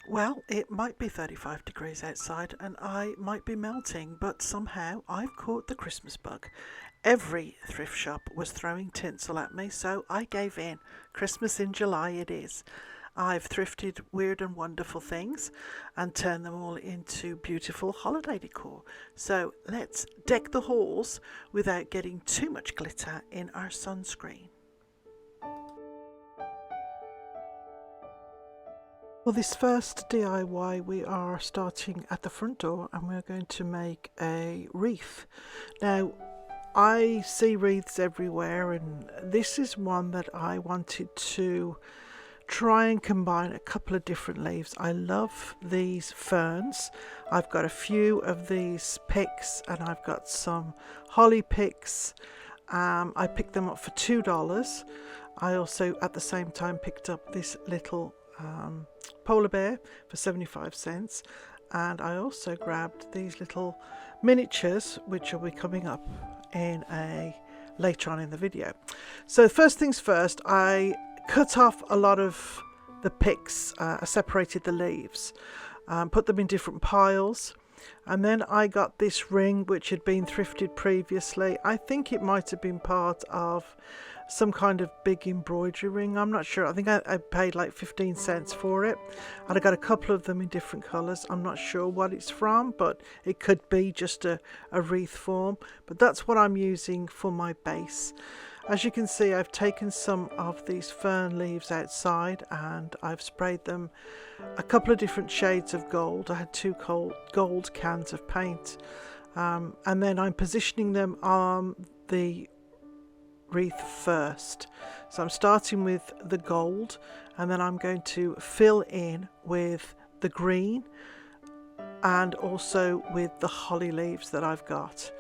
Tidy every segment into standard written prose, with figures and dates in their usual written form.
Well, it might be 35 degrees outside and I might be melting, but somehow I've caught the Christmas bug. Every thrift shop was throwing tinsel at me, so I gave in. Christmas in July it is. I've thrifted weird and wonderful things and turned them all into beautiful holiday decor. So let's deck the halls without getting too much glitter in our sunscreen. For this first DIY, we are starting at the front door and we're going to make a wreath. Now, I see wreaths everywhere, and this is one that I wanted to try and combine a couple of different leaves. I love these ferns. I've got a few of these picks and I've got some holly picks. I picked them up for $2. I also at the same time picked up this little polar bear for 75 cents, and I also grabbed these little miniatures which will be coming up in later on in the video. So first things first, I cut off a lot of the picks. I separated the leaves, put them in different piles, and then I got this ring which had been thrifted previously. I think it might have been part of some kind of big embroidery ring, I'm not sure. I think I paid like 15 cents for it, and I got a couple of them in different colours. I'm not sure what it's from, but it could be just a wreath form, but that's what I'm using for my base. As you can see, I've taken some of these fern leaves outside and I've sprayed them a couple of different shades of gold. I had two gold cans of paint, and then I'm positioning them on the wreath first. So I'm starting with the gold, and then I'm going to fill in with the green and also with the holly leaves that I've got,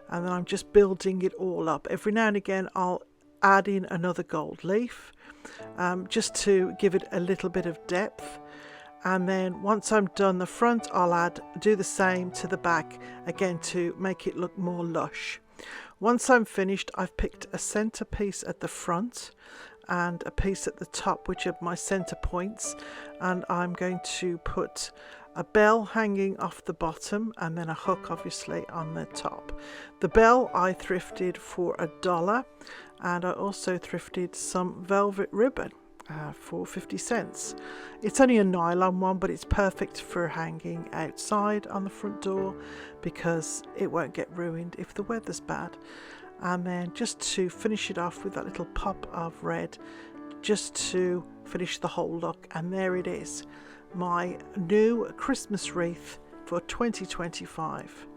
and then I'm just building it all up. Every now and again I'll add in another gold leaf, just to give it a little bit of depth, and then once I'm done the front, I'll do the same to the back again to make it look more lush. Once I'm finished, I've picked a centerpiece at the front and a piece at the top, which are my center points, and I'm going to put a bell hanging off the bottom and then a hook obviously on the top. The bell I thrifted for $1, and I also thrifted some velvet ribbon for 50 cents. It's only a nylon one, but it's perfect for hanging outside on the front door because it won't get ruined if the weather's bad. And then just to finish it off with that little pop of red, just to finish the whole look. And there it is, my new Christmas wreath for 2025.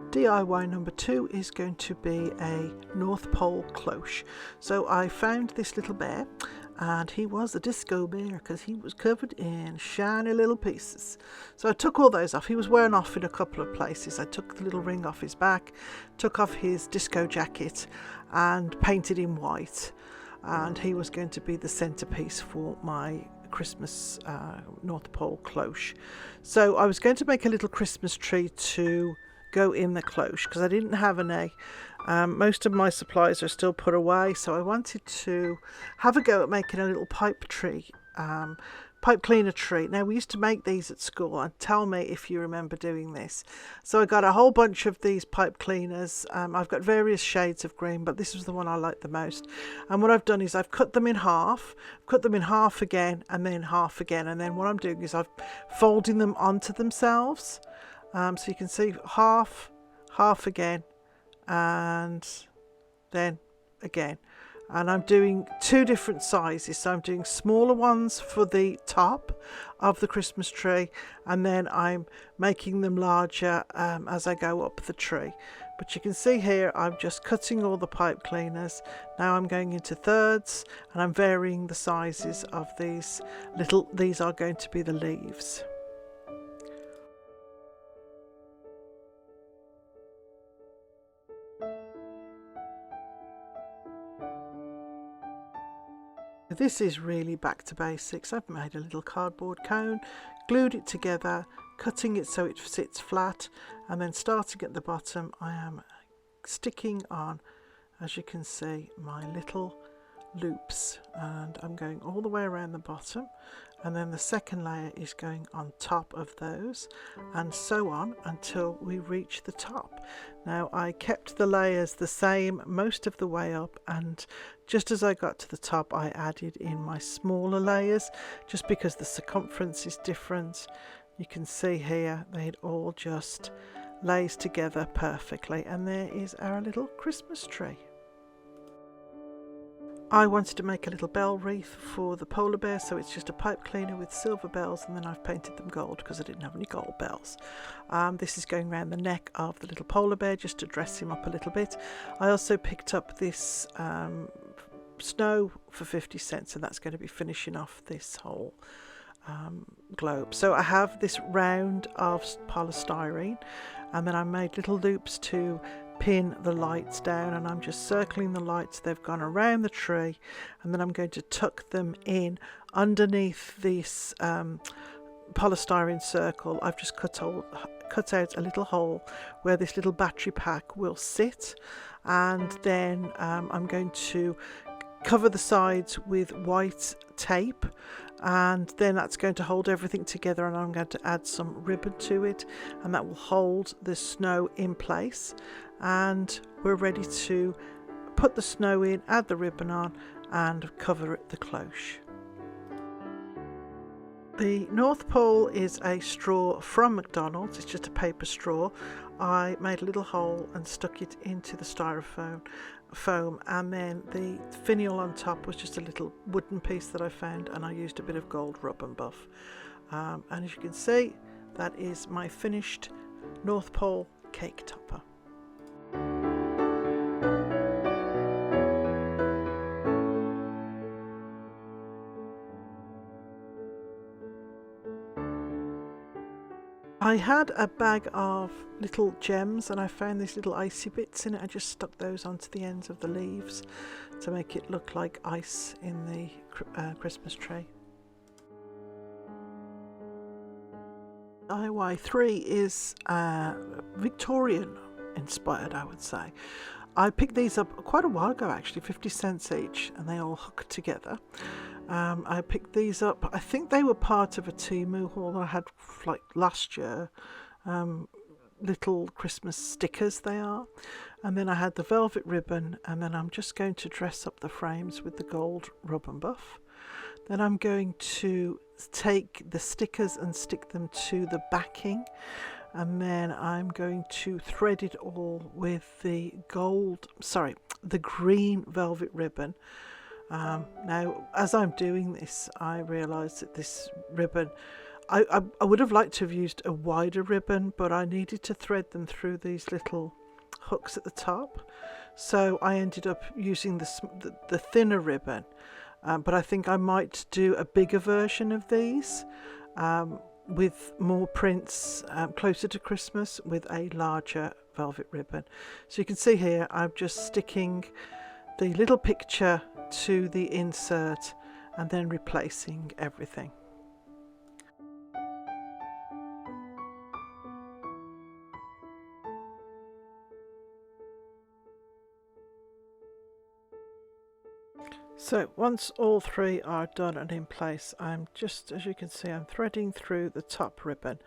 DIY number 2 is going to be a North Pole cloche. So I found this little bear, and he was a disco bear because he was covered in shiny little pieces. So I took all those off. He was wearing off in a couple of places. I took the little ring off his back, took off his disco jacket and painted him white, and he was going to be the centerpiece for my Christmas North Pole cloche. So I was going to make a little Christmas tree to go in the cloche because I didn't have any. Most of my supplies are still put away, so I wanted to have a go at making a little pipe cleaner tree. Now, we used to make these at school, and tell me if you remember doing this. So I got a whole bunch of these pipe cleaners. I've got various shades of green, but this was the one I liked the most. And what I've done is I've cut them in half again, and then half again, and then what I'm doing is I'm folding them onto themselves. So you can see half again, and then again. And I'm doing two different sizes. So I'm doing smaller ones for the top of the Christmas tree, and then I'm making them larger as I go up the tree. But you can see here I'm just cutting all the pipe cleaners. Now I'm going into thirds, and I'm varying the sizes of these are going to be the leaves. this is really back to basics. I've made a little cardboard cone, glued it together, cutting it so it sits flat, and then starting at the bottom I am sticking on, as you can see, my little loops, and I'm going all the way around the bottom, and then the second layer is going on top of those, and so on until we reach the top. Now I kept the layers the same most of the way up, and just as I got to the top I added in my smaller layers just because the circumference is different. You can see here they all just lays together perfectly, and there is our little Christmas tree. I wanted to make a little bell wreath for the polar bear, so it's just a pipe cleaner with silver bells, and then I've painted them gold because I didn't have any gold bells. This is going around the neck of the little polar bear just to dress him up a little bit. I also picked up this snow for 50 cents, and that's going to be finishing off this whole globe. So I have this round of polystyrene, and then I made little loops to pin the lights down, and I'm just circling the lights. They've gone around the tree, and then I'm going to tuck them in underneath this polystyrene circle. I've just cut out a little hole where this little battery pack will sit, and then I'm going to cover the sides with white tape, and then that's going to hold everything together, and I'm going to add some ribbon to it, and that will hold the snow in place, and we're ready to put the snow in, add the ribbon on, and cover it the cloche. The North Pole is a straw from McDonald's. It's just a paper straw. I made a little hole and stuck it into the styrofoam foam, and then the finial on top was just a little wooden piece that I found, and I used a bit of gold rub and buff, and as you can see, that is my finished North Pole cake topper. I had a bag of little gems, and I found these little icy bits in it. I just stuck those onto the ends of the leaves to make it look like ice in the Christmas tree. DIY 3 is Victorian inspired, I would say. I picked these up quite a while ago actually, 50 cents each, and they all hook together. I picked these up, I think they were part of a Temu haul that I had like last year. Little Christmas stickers they are, and then I had the velvet ribbon, and then I'm just going to dress up the frames with the gold rub and buff. Then I'm going to take the stickers and stick them to the backing, and then I'm going to thread it all with the green velvet ribbon. Now, as I'm doing this, I realise that this ribbon, I would have liked to have used a wider ribbon, but I needed to thread them through these little hooks at the top, so I ended up using the thinner ribbon, but I think I might do a bigger version of these with more prints closer to Christmas with a larger velvet ribbon. So you can see here I'm just sticking the little picture to the insert and then replacing everything. So once all three are done and in place, I'm just, as you can see, I'm threading through the top ribbon,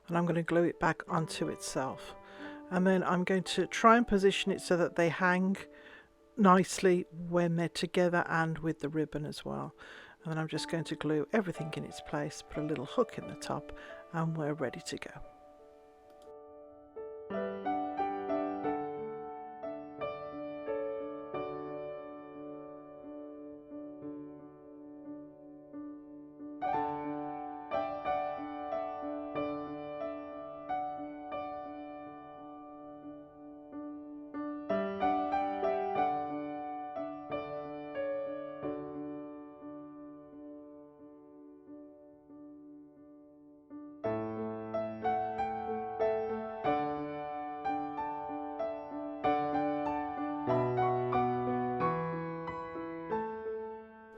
and I'm going to glue it back onto itself, and then I'm going to try and position it so that they hang nicely when they're together and with the ribbon as well. And then I'm just going to glue everything in its place, put a little hook in the top, and we're ready to go.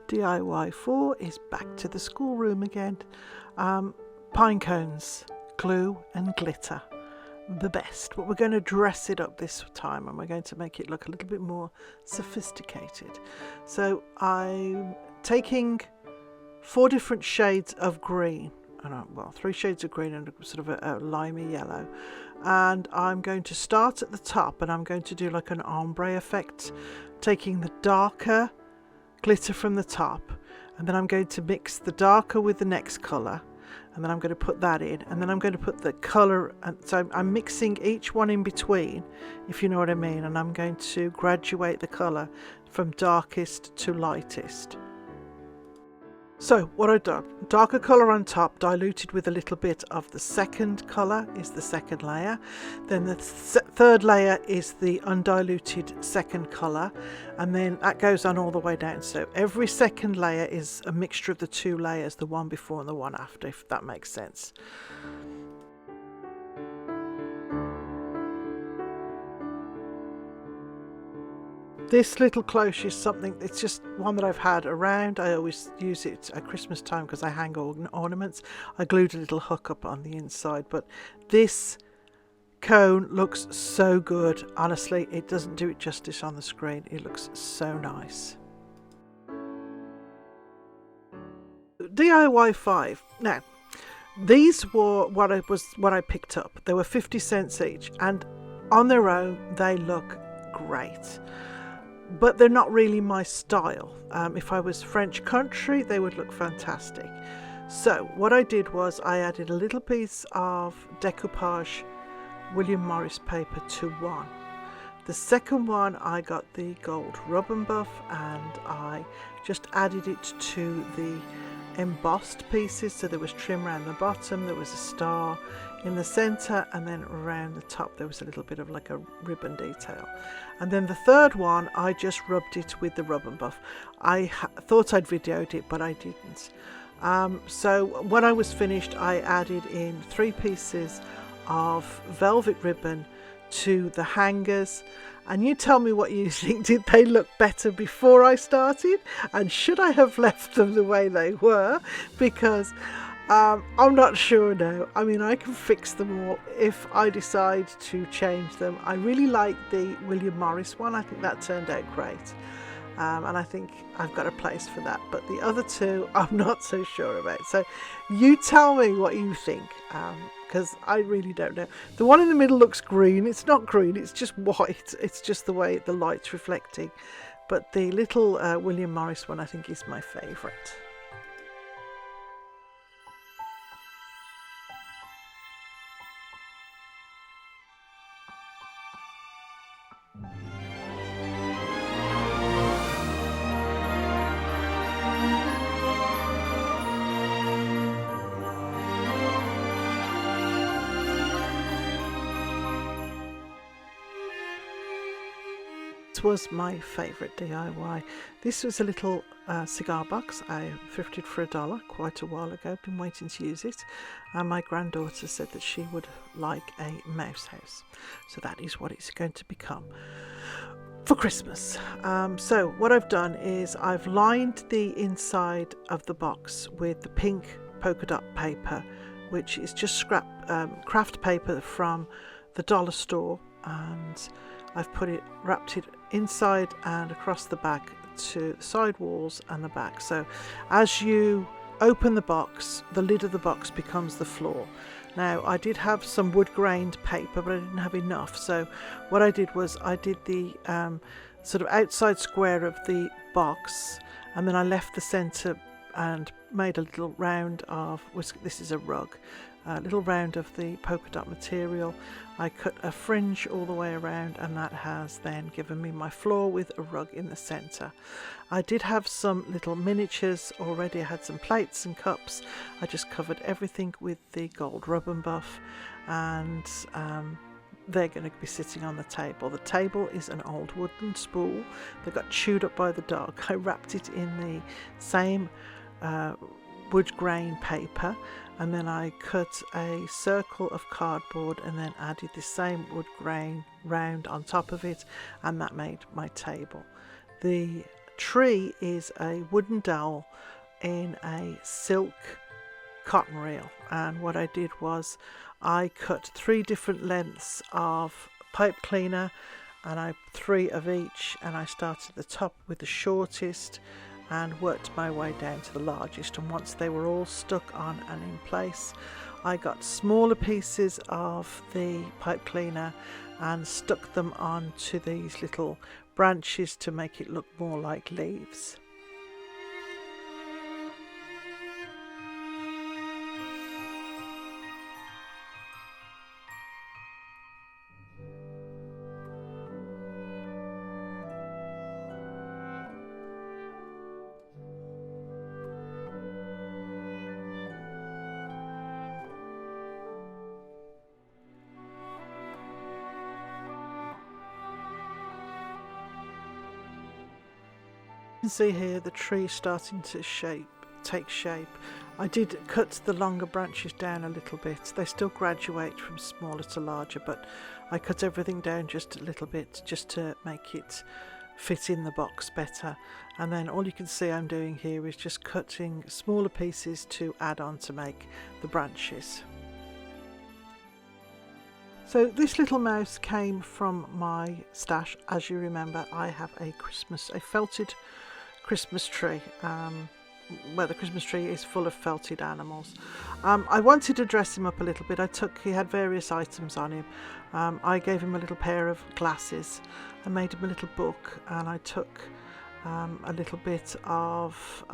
DIY 4 is back to the schoolroom again. Pine cones, glue and glitter, the best, but we're going to dress it up this time and we're going to make it look a little bit more sophisticated. So I'm taking 4 different shades of green, well, 3 shades of green and sort of a limey yellow, and I'm going to start at the top and I'm going to do like an ombre effect, taking the darker glitter from the top, and then I'm going to mix the darker with the next colour, and then I'm going to put that in, and then I'm going to put the colour, and so I'm mixing each one in between, if you know what I mean, and I'm going to graduate the colour from darkest to lightest. So what I've done, darker colour on top, diluted with a little bit of the second colour is the second layer. Then the third layer is the undiluted second colour, and then that goes on all the way down. So every second layer is a mixture of the 2 layers, the one before and the one after, if that makes sense. This little cloche is something, it's just one that I've had around. I always use it at Christmas time because I hang ornaments. I glued a little hook up on the inside, but this cone looks so good. Honestly, it doesn't do it justice on the screen. It looks so nice. DIY 5. Now, these were what I picked up. They were 50 cents each, and on their own they look great. But they're not really my style. If I was French country, they would look fantastic. So what I did was I added a little piece of Decoupage William Morris paper to one. The second one, I got the gold rub and buff, and I just added it to the embossed pieces. So there was trim around the bottom, there was a star in the center, and then around the top there was a little bit of like a ribbon detail. And then the third one, I just rubbed it with the rub and buff. I thought I'd videoed it, but I didn't. So when I was finished, I added in 3 pieces of velvet ribbon to the hangers, and you tell me what you think. Did they look better before I started, and should I have left them the way they were? Because I'm not sure now. I mean, I can fix them all if I decide to change them. I really like the William Morris one. I think that turned out great, and I think I've got a place for that, but the other 2 I'm not so sure about. So you tell me what you think, because I really don't know. The one in the middle looks green. It's not green, it's just white. It's just the way the light's reflecting. But the little William Morris one I think is my favourite. Was my favourite DIY. This was a little cigar box I thrifted for $1 quite a while ago. Been waiting to use it, and my granddaughter said that she would like a mouse house, so that is what it's going to become for Christmas. So what I've done is I've lined the inside of the box with the pink polka dot paper, which is just scrap craft paper from the dollar store, and I've wrapped it inside and across the back to the side walls and the back. So as you open the box, the lid of the box becomes the floor. Now, I did have some wood grained paper, but I didn't have enough. So what I did was I did the sort of outside square of the box, and then I left the center and made a little round of, this is a rug, a little round of the polka dot material. I cut a fringe all the way around, and that has then given me my floor with a rug in the center. I did have some little miniatures already. I had some plates and cups. I just covered everything with the gold rub and buff, and they're going to be sitting on the table. The table is an old wooden spool that got chewed up by the dog. I wrapped it in the same wood grain paper, and then I cut a circle of cardboard and then added the same wood grain round on top of it, and that made my table. The tree is a wooden dowel in a silk cotton reel, and what I did was I cut 3 different lengths of pipe cleaner, and I 3 of each, and I started at the top with the shortest and worked my way down to the largest, and once they were all stuck on and in place, I got smaller pieces of the pipe cleaner and stuck them onto these little branches to make it look more like leaves. You can see here the tree starting to take shape. I did cut the longer branches down a little bit. They still graduate from smaller to larger, but I cut everything down just a little bit just to make it fit in the box better. And then all you can see I'm doing here is just cutting smaller pieces to add on to make the branches. So this little mouse came from my stash. As you remember, I have a felted Christmas tree, where the Christmas tree is full of felted animals. I wanted to dress him up a little bit. He had various items on him. I gave him a little pair of glasses. I made him a little book, and I took a little bit of,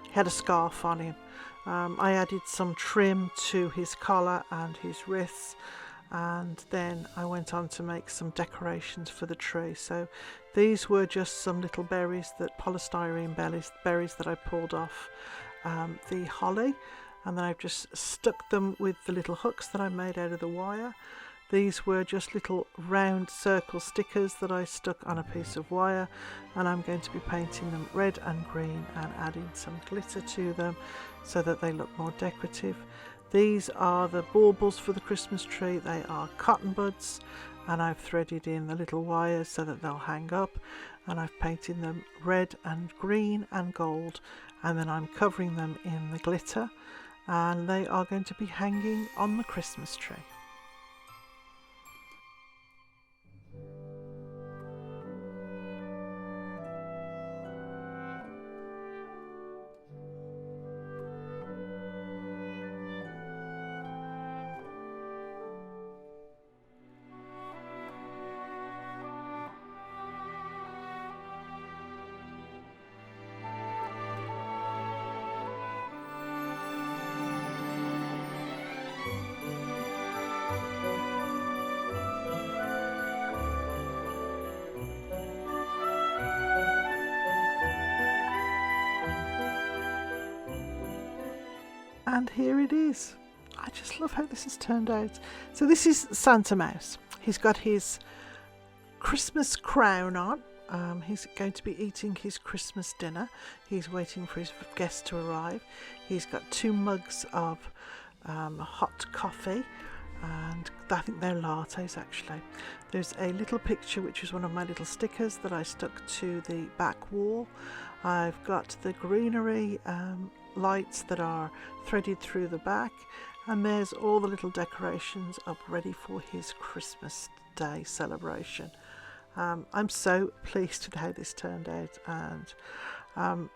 he had a scarf on him. I added some trim to his collar and his wrists, and then I went on to make some decorations for the tree. So these were just some little berries, polystyrene berries that I pulled off the holly, and then I've just stuck them with the little hooks that I made out of the wire. These were just little round circle stickers that I stuck on a piece of wire, and I'm going to be painting them red and green and adding some glitter to them so that they look more decorative. These are the baubles for the Christmas tree. They are cotton buds, and I've threaded in the little wires so that they'll hang up, and I've painted them red and green and gold, and then I'm covering them in the glitter, and they are going to be hanging on the Christmas tree. And here it is. I just love how this has turned out. So this is Santa Mouse. He's got his Christmas crown on. He's going to be eating his Christmas dinner. He's waiting for his guests to arrive. He's got 2 mugs of hot coffee, and I think they're lattes actually. There's a little picture which is one of my little stickers that I stuck to the back wall. I've got the greenery lights that are threaded through the back, and there's all the little decorations up ready for his Christmas Day celebration. I'm so pleased with how this turned out, and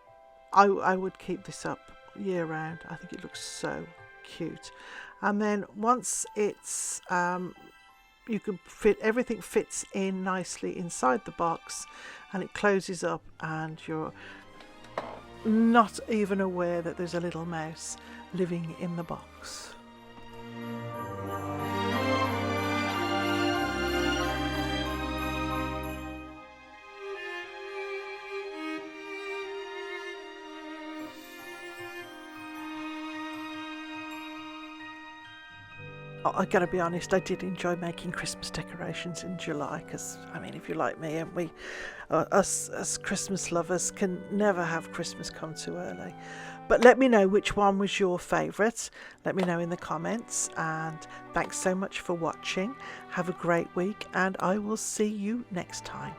I would keep this up year round. I think it looks so cute. And then once it's you can everything fits in nicely inside the box, and it closes up, and you're not even aware that there's a little mouse living in the box. I gotta be honest, I did enjoy making Christmas decorations in July, because I mean, if you're like me, and us as Christmas lovers can never have Christmas come too early. But let me know which one was your favourite. Let me know in the comments, and thanks so much for watching. Have a great week, and I will see you next time.